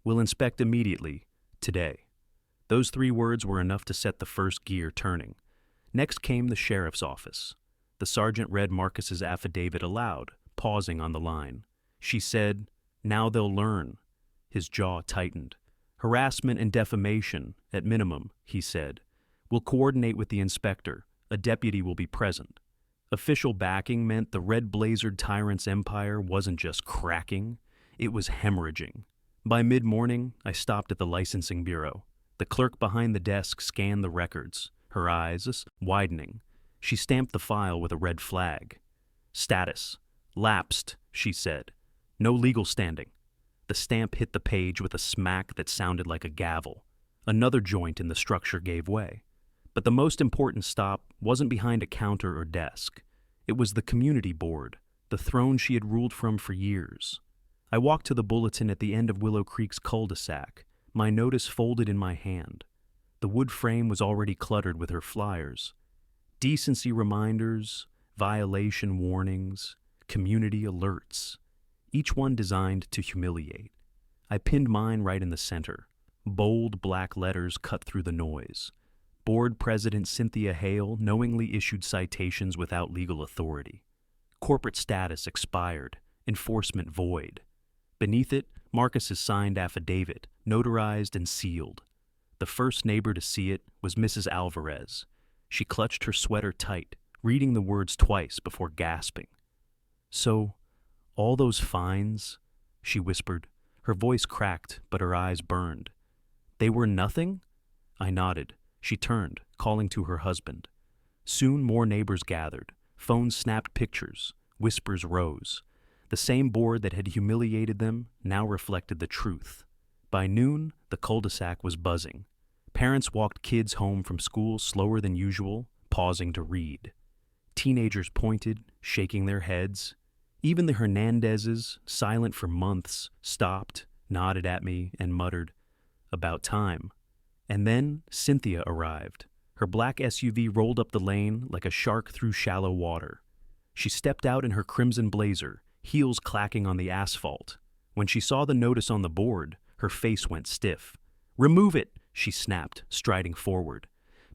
"We'll inspect immediately, today." Those 3 words were enough to set the first gear turning. Next came the sheriff's office. The sergeant read Marcus's affidavit aloud, pausing on the line. She said, "Now they'll learn." His jaw tightened. "Harassment and defamation, at minimum," he said. "We'll coordinate with the inspector. A deputy will be present." Official backing meant the red-blazered tyrant's empire wasn't just cracking, it was hemorrhaging. By mid-morning, I stopped at the licensing bureau. The clerk behind the desk scanned the records, her eyes widening. She stamped the file with a red flag. "Status. Lapsed," she said. "No legal standing." The stamp hit the page with a smack that sounded like a gavel. Another joint in the structure gave way. But the most important stop wasn't behind a counter or desk. It was the community board, the throne she had ruled from for years. I walked to the bulletin at the end of Willow Creek's cul-de-sac, my notice folded in my hand. The wood frame was already cluttered with her flyers. Decency reminders, violation warnings, community alerts, each one designed to humiliate. I pinned mine right in the center. Bold black letters cut through the noise. Board President Cynthia Hale knowingly issued citations without legal authority. Corporate status expired, enforcement void. Beneath it, Marcus's signed affidavit, notarized and sealed. The first neighbor to see it was Mrs. Alvarez. She clutched her sweater tight, reading the words twice before gasping. "So, all those fines," she whispered. Her voice cracked, but her eyes burned. "They were nothing?" I nodded. She turned, calling to her husband. Soon more neighbors gathered. Phones snapped pictures. Whispers rose. The same board that had humiliated them now reflected the truth. By noon, the cul-de-sac was buzzing. Parents walked kids home from school slower than usual, pausing to read. Teenagers pointed, shaking their heads. Even the Hernandezes, silent for months, stopped, nodded at me, and muttered, "About time." And then Cynthia arrived. Her black SUV rolled up the lane like a shark through shallow water. She stepped out in her crimson blazer, heels clacking on the asphalt. When she saw the notice on the board, her face went stiff. "Remove it," she snapped, striding forward.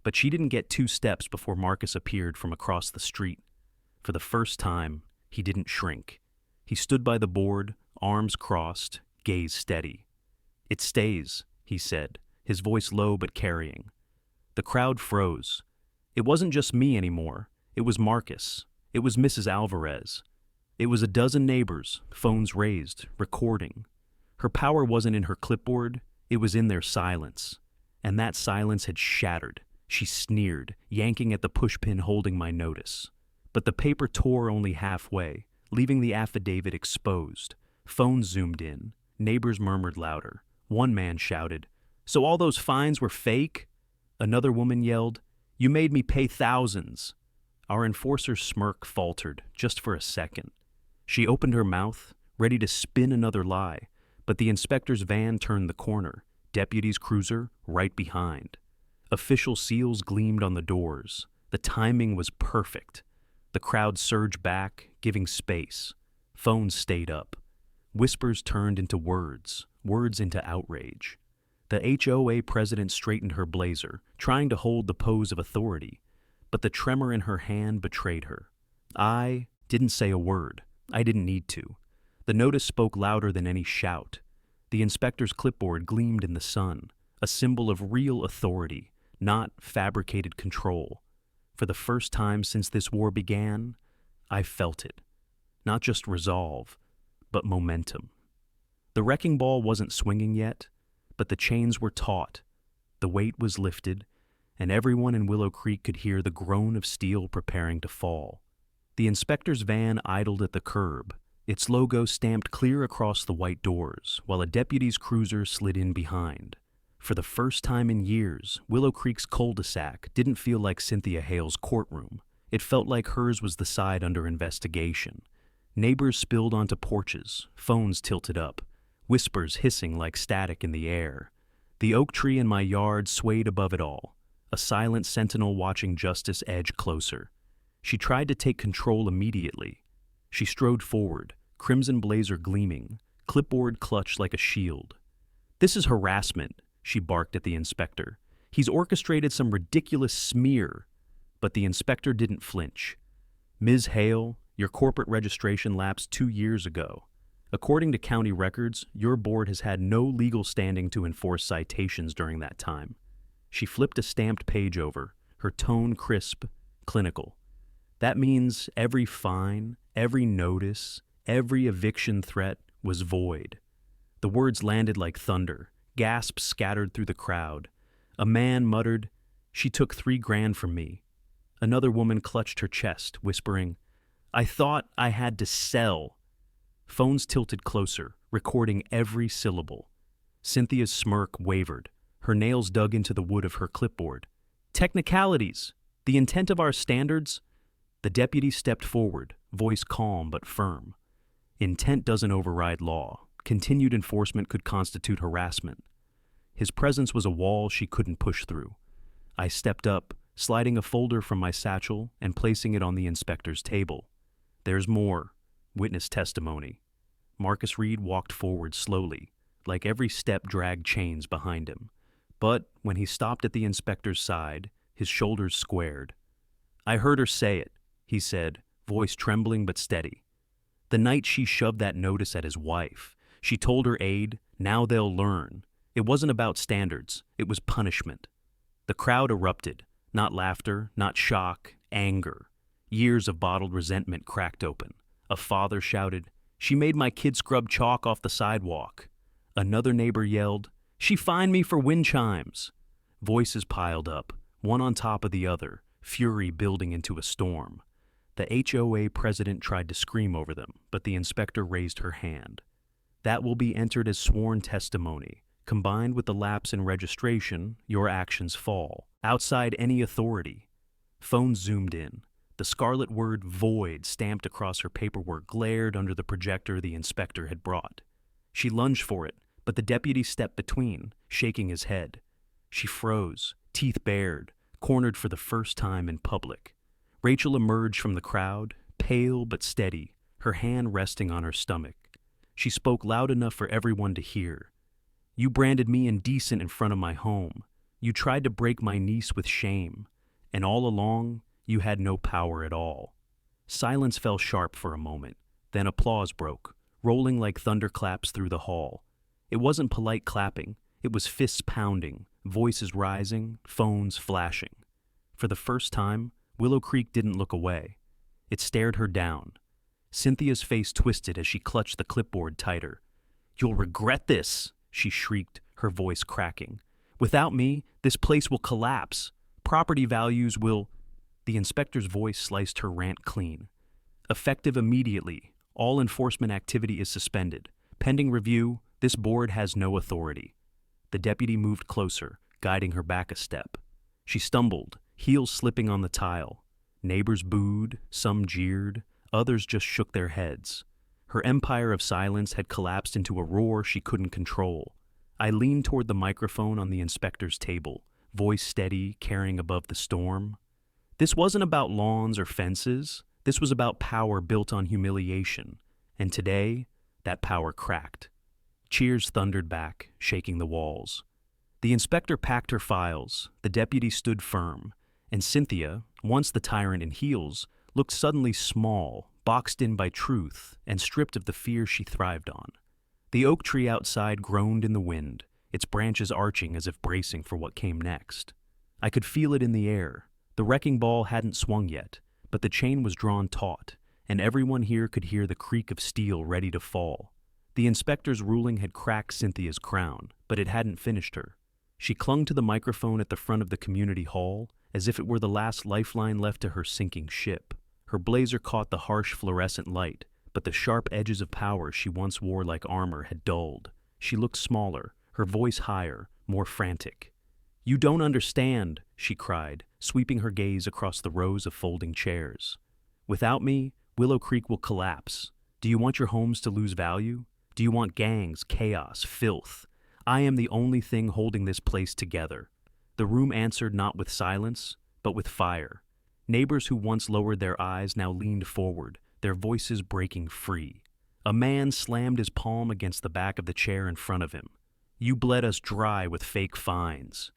But she didn't get 2 steps before Marcus appeared from across the street. For the first time, he didn't shrink. He stood by the board, arms crossed, gaze steady. "It stays," he said, his voice low but carrying. The crowd froze. It wasn't just me anymore. It was Marcus. It was Mrs. Alvarez. It was a dozen neighbors, phones raised, recording. Her power wasn't in her clipboard, it was in their silence. And that silence had shattered. She sneered, yanking at the pushpin holding my notice. But the paper tore only halfway, leaving the affidavit exposed. Phones zoomed in. Neighbors murmured louder. One man shouted, "So all those fines were fake?" Another woman yelled, "You made me pay thousands." Our enforcer's smirk faltered, just for a second. She opened her mouth, ready to spin another lie, but the inspector's van turned the corner, deputy's cruiser right behind. Official seals gleamed on the doors. The timing was perfect. The crowd surged back, giving space. Phones stayed up. Whispers turned into words, words into outrage. The HOA president straightened her blazer, trying to hold the pose of authority, but the tremor in her hand betrayed her. I didn't say a word. I didn't need to. The notice spoke louder than any shout. The inspector's clipboard gleamed in the sun, a symbol of real authority, not fabricated control. For the first time since this war began, I felt it. Not just resolve, but momentum. The wrecking ball wasn't swinging yet, but the chains were taut. The weight was lifted, and everyone in Willow Creek could hear the groan of steel preparing to fall. The inspector's van idled at the curb, its logo stamped clear across the white doors, while a deputy's cruiser slid in behind. For the first time in years, Willow Creek's cul-de-sac didn't feel like Cynthia Hale's courtroom. It felt like hers was the side under investigation. Neighbors spilled onto porches, phones tilted up, whispers hissing like static in the air. The oak tree in my yard swayed above it all, a silent sentinel watching justice edge closer. She tried to take control immediately. She strode forward, crimson blazer gleaming, clipboard clutched like a shield. "This is harassment," she barked at the inspector. "He's orchestrated some ridiculous smear." But the inspector didn't flinch. "Ms. Hale, your corporate registration lapsed 2 years ago. According to county records, your board has had no legal standing to enforce citations during that time." She flipped a stamped page over, her tone crisp, clinical. "That means every fine, every notice, every eviction threat was void." The words landed like thunder, gasps scattered through the crowd. A man muttered, "She took $3,000 from me." Another woman clutched her chest, whispering, "I thought I had to sell." Phones tilted closer, recording every syllable. Cynthia's smirk wavered, her nails dug into the wood of her clipboard. "Technicalities! The intent of our standards?" The deputy stepped forward, voice calm but firm. "Intent doesn't override law. Continued enforcement could constitute harassment." His presence was a wall she couldn't push through. I stepped up, sliding a folder from my satchel and placing it on the inspector's table. "There's more. Witness testimony." Marcus Reed walked forward slowly, like every step dragged chains behind him. But when he stopped at the inspector's side, his shoulders squared. "I heard her say it," he said, voice trembling but steady. "The night she shoved that notice at his wife, she told her aide, 'Now they'll learn.' It wasn't about standards, it was punishment." The crowd erupted, not laughter, not shock, anger. Years of bottled resentment cracked open. A father shouted, "She made my kid scrub chalk off the sidewalk." Another neighbor yelled, "She fined me for wind chimes." Voices piled up, one on top of the other, fury building into a storm. The HOA president tried to scream over them, but the inspector raised her hand. "That will be entered as sworn testimony. Combined with the lapse in registration, your actions fall, outside any authority." Phones zoomed in. The scarlet word "void" stamped across her paperwork glared under the projector the inspector had brought. She lunged for it, but the deputy stepped between, shaking his head. She froze, teeth bared, cornered for the first time in public. Rachel emerged from the crowd, pale but steady, her hand resting on her stomach. She spoke loud enough for everyone to hear. "You branded me indecent in front of my home. You tried to break my niece with shame. And all along, you had no power at all." Silence fell sharp for a moment. Then applause broke, rolling like thunderclaps through the hall. It wasn't polite clapping. It was fists pounding, voices rising, phones flashing. For the first time, Willow Creek didn't look away. It stared her down. Cynthia's face twisted as she clutched the clipboard tighter. "You'll regret this," she shrieked, her voice cracking. "Without me, this place will collapse. Property values will—" The inspector's voice sliced her rant clean. "Effective immediately. All enforcement activity is suspended. Pending review, this board has no authority." The deputy moved closer, guiding her back a step. She stumbled, heels slipping on the tile. Neighbors booed, some jeered, others just shook their heads. Her empire of silence had collapsed into a roar she couldn't control. I leaned toward the microphone on the inspector's table, voice steady, carrying above the storm. This wasn't about lawns or fences. This was about power built on humiliation. And today, that power cracked. Cheers thundered back, shaking the walls. The inspector packed her files, the deputy stood firm, and Cynthia, once the tyrant in heels, looked suddenly small, boxed in by truth, and stripped of the fear she thrived on. The oak tree outside groaned in the wind, its branches arching as if bracing for what came next. I could feel it in the air. The wrecking ball hadn't swung yet, but the chain was drawn taut, and everyone here could hear the creak of steel ready to fall. The inspector's ruling had cracked Cynthia's crown, but it hadn't finished her. She clung to the microphone at the front of the community hall, as if it were the last lifeline left to her sinking ship. Her blazer caught the harsh fluorescent light, but the sharp edges of power she once wore like armor had dulled. She looked smaller, her voice higher, more frantic. "You don't understand," she cried, sweeping her gaze across the rows of folding chairs. "Without me, Willow Creek will collapse. Do you want your homes to lose value? Do you want gangs, chaos, filth? I am the only thing holding this place together. The room answered not with silence, but with fire. Neighbors who once lowered their eyes now leaned forward, their voices breaking free. A man slammed his palm against the back of the chair in front of him. You bled us dry with fake fines.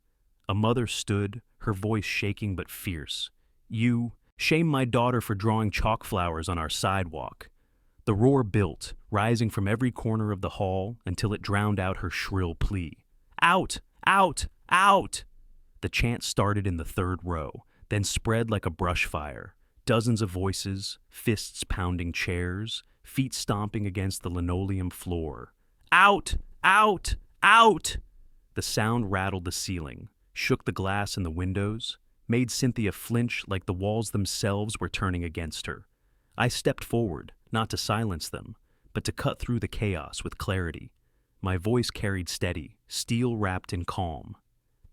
A mother stood, her voice shaking but fierce. You shame my daughter for drawing chalk flowers on our sidewalk. The roar built, rising from every corner of the hall until it drowned out her shrill plea. Out! Out! Out! The chant started in the third row, then spread like a brush fire. Dozens of voices, fists pounding chairs, feet stomping against the linoleum floor. Out! Out! Out! The sound rattled the ceiling, shook the glass in the windows, made Cynthia flinch like the walls themselves were turning against her. I stepped forward, not to silence them, but to cut through the chaos with clarity. My voice carried steady, steel wrapped in calm.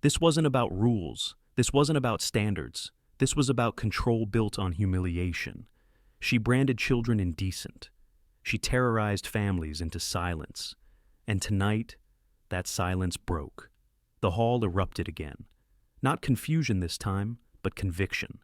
This wasn't about rules. This wasn't about standards. This was about control built on humiliation. She branded children indecent. She terrorized families into silence. And tonight, that silence broke. The hall erupted again. Not confusion this time, but conviction.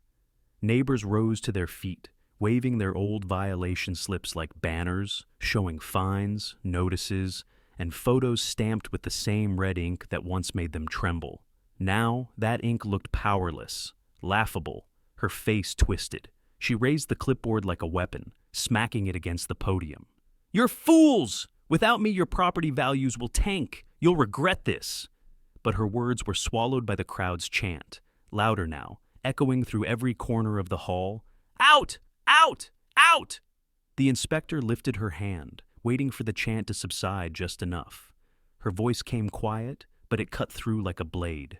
Neighbors rose to their feet, waving their old violation slips like banners, showing fines, notices, and photos stamped with the same red ink that once made them tremble. Now, that ink looked powerless, laughable, her face twisted. She raised the clipboard like a weapon, smacking it against the podium. You're fools! Without me, your property values will tank. You'll regret this. But her words were swallowed by the crowd's chant, louder now, echoing through every corner of the hall. Out! Out! Out! The inspector lifted her hand, waiting for the chant to subside just enough. Her voice came quiet, but it cut through like a blade.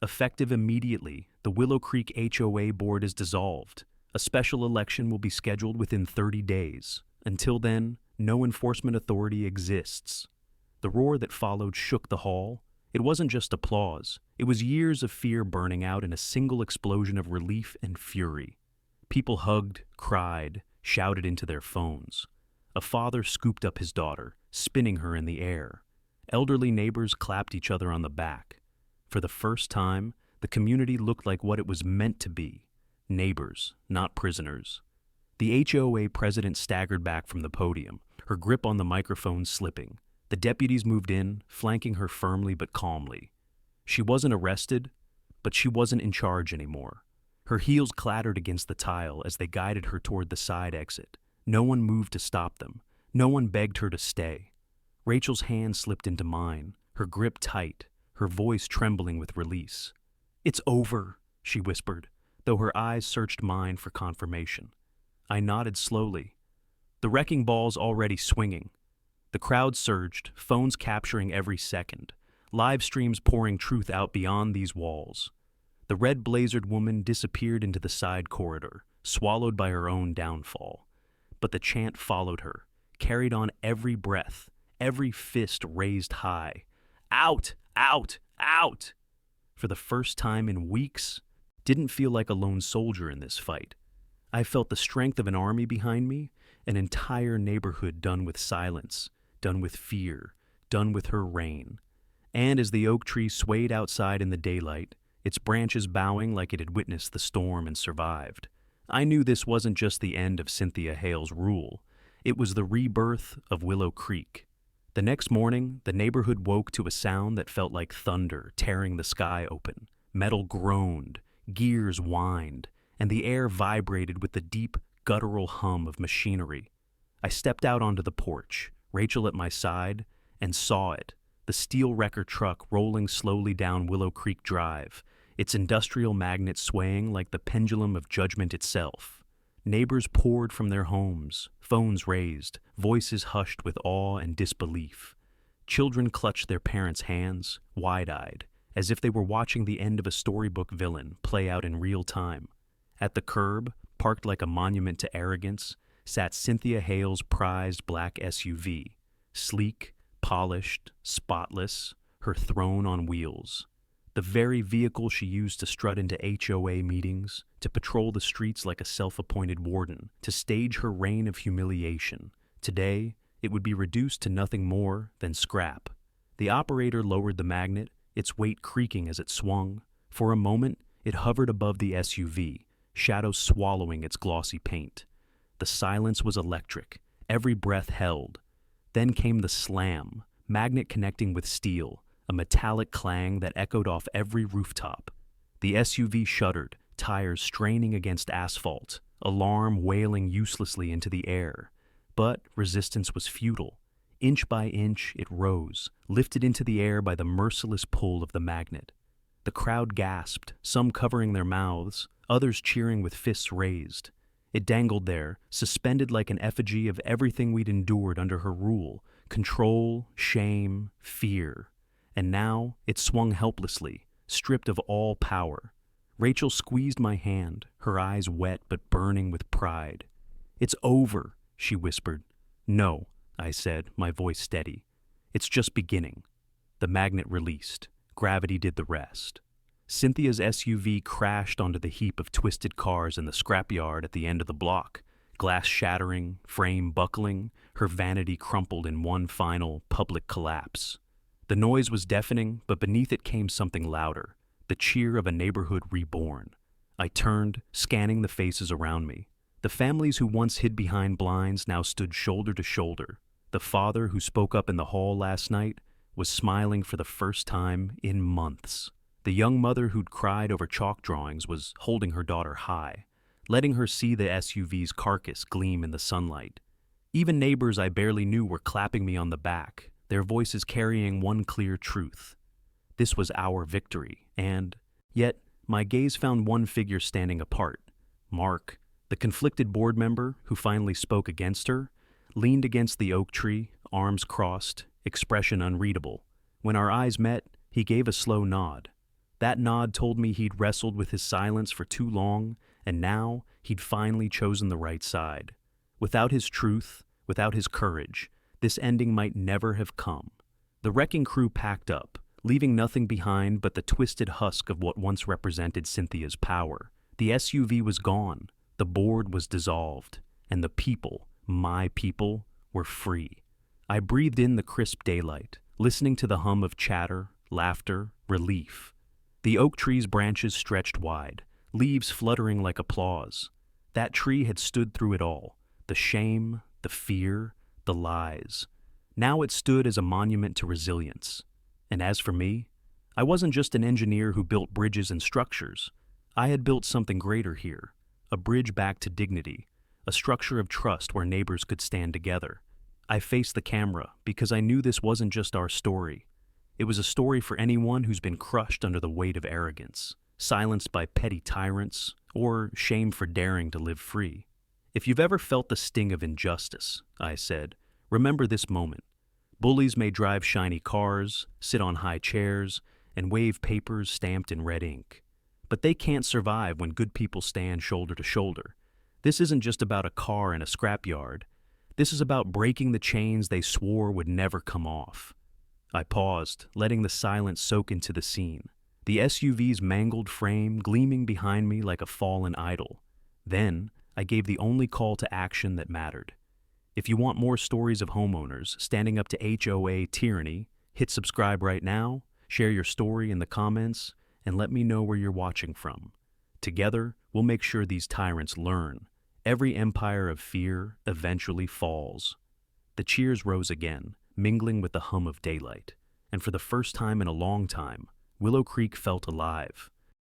Effective immediately, the Willow Creek HOA board is dissolved. A special election will be scheduled within 30 days. Until then, no enforcement authority exists. The roar that followed shook the hall. It wasn't just applause. It was years of fear burning out in a single explosion of relief and fury. People hugged, cried, shouted into their phones. A father scooped up his daughter, spinning her in the air. Elderly neighbors clapped each other on the back. For the first time, the community looked like what it was meant to be. Neighbors, not prisoners. The HOA president staggered back from the podium, her grip on the microphone slipping. The deputies moved in, flanking her firmly but calmly. She wasn't arrested, but she wasn't in charge anymore. Her heels clattered against the tile as they guided her toward the side exit. No one moved to stop them. No one begged her to stay. Rachel's hand slipped into mine, her grip tight, her voice trembling with release. It's over, she whispered, though her eyes searched mine for confirmation. I nodded slowly. The wrecking ball's already swinging. The crowd surged, phones capturing every second, live streams pouring truth out beyond these walls. The red-blazered woman disappeared into the side corridor, swallowed by her own downfall. But the chant followed her, carried on every breath, every fist raised high. Out! Out! Out! For the first time in weeks, didn't feel like a lone soldier in this fight. I felt the strength of an army behind me, an entire neighborhood done with silence, done with fear, done with her reign. And as the oak tree swayed outside in the daylight, its branches bowing like it had witnessed the storm and survived, I knew this wasn't just the end of Cynthia Hale's rule. It was the rebirth of Willow Creek. The next morning, the neighborhood woke to a sound that felt like thunder tearing the sky open. Metal groaned, gears whined, and the air vibrated with the deep, guttural hum of machinery. I stepped out onto the porch, Rachel at my side, and saw it, the steel wrecker truck rolling slowly down Willow Creek Drive, its industrial magnet swaying like the pendulum of judgment itself. Neighbors poured from their homes, phones raised, voices hushed with awe and disbelief. Children clutched their parents' hands, wide-eyed, as if they were watching the end of a storybook villain play out in real time. At the curb, parked like a monument to arrogance, sat Cynthia Hale's prized black SUV, sleek, polished, spotless, her throne on wheels. The very vehicle she used to strut into HOA meetings, to patrol the streets like a self-appointed warden, to stage her reign of humiliation. Today, it would be reduced to nothing more than scrap. The operator lowered the magnet, its weight creaking as it swung. For a moment, it hovered above the SUV, shadows swallowing its glossy paint. The silence was electric, every breath held. Then came the slam, magnet connecting with steel, a metallic clang that echoed off every rooftop. The SUV shuddered, tires straining against asphalt, alarm wailing uselessly into the air. But resistance was futile. Inch by inch, it rose, lifted into the air by the merciless pull of the magnet. The crowd gasped, some covering their mouths, others cheering with fists raised. It dangled there, suspended like an effigy of everything we'd endured under her rule: control, shame, fear. And now it swung helplessly, stripped of all power. Rachel squeezed my hand, her eyes wet but burning with pride. "It's over," she whispered. "No," I said, my voice steady. "It's just beginning." The magnet released. Gravity did the rest. Cynthia's SUV crashed onto the heap of twisted cars in the scrapyard at the end of the block. Glass shattering, frame buckling, her vanity crumpled in one final, public collapse. The noise was deafening, but beneath it came something louder, the cheer of a neighborhood reborn. I turned, scanning the faces around me. The families who once hid behind blinds now stood shoulder to shoulder. The father who spoke up in the hall last night was smiling for the first time in months. The young mother who'd cried over chalk drawings was holding her daughter high, letting her see the SUV's carcass gleam in the sunlight. Even neighbors I barely knew were clapping me on the back, their voices carrying one clear truth. This was our victory, and yet my gaze found one figure standing apart. Mark, the conflicted board member who finally spoke against her, leaned against the oak tree, arms crossed, expression unreadable. When our eyes met, he gave a slow nod. That nod told me he'd wrestled with his silence for too long, and now he'd finally chosen the right side. Without his truth, without his courage, this ending might never have come. The wrecking crew packed up, leaving nothing behind but the twisted husk of what once represented Cynthia's power. The SUV was gone, the board was dissolved, and the people, my people, were free. I breathed in the crisp daylight, listening to the hum of chatter, laughter, relief. The oak tree's branches stretched wide, leaves fluttering like applause. That tree had stood through it all, the shame, the fear, the lies. Now it stood as a monument to resilience. And as for me, I wasn't just an engineer who built bridges and structures. I had built something greater here, a bridge back to dignity, a structure of trust where neighbors could stand together. I faced the camera because I knew this wasn't just our story. It was a story for anyone who's been crushed under the weight of arrogance, silenced by petty tyrants, or shamed for daring to live free. If you've ever felt the sting of injustice, I said, remember this moment. Bullies may drive shiny cars, sit on high chairs, and wave papers stamped in red ink. But they can't survive when good people stand shoulder to shoulder. This isn't just about a car in a scrapyard. This is about breaking the chains they swore would never come off. I paused, letting the silence soak into the scene, the SUV's mangled frame gleaming behind me like a fallen idol. Then, I gave the only call to action that mattered. If you want more stories of homeowners standing up to HOA tyranny, hit subscribe right now, share your story in the comments, and let me know where you're watching from. Together, we'll make sure these tyrants learn. Every empire of fear eventually falls. The cheers rose again, mingling with the hum of daylight, and for the first time in a long time, Willow Creek felt alive.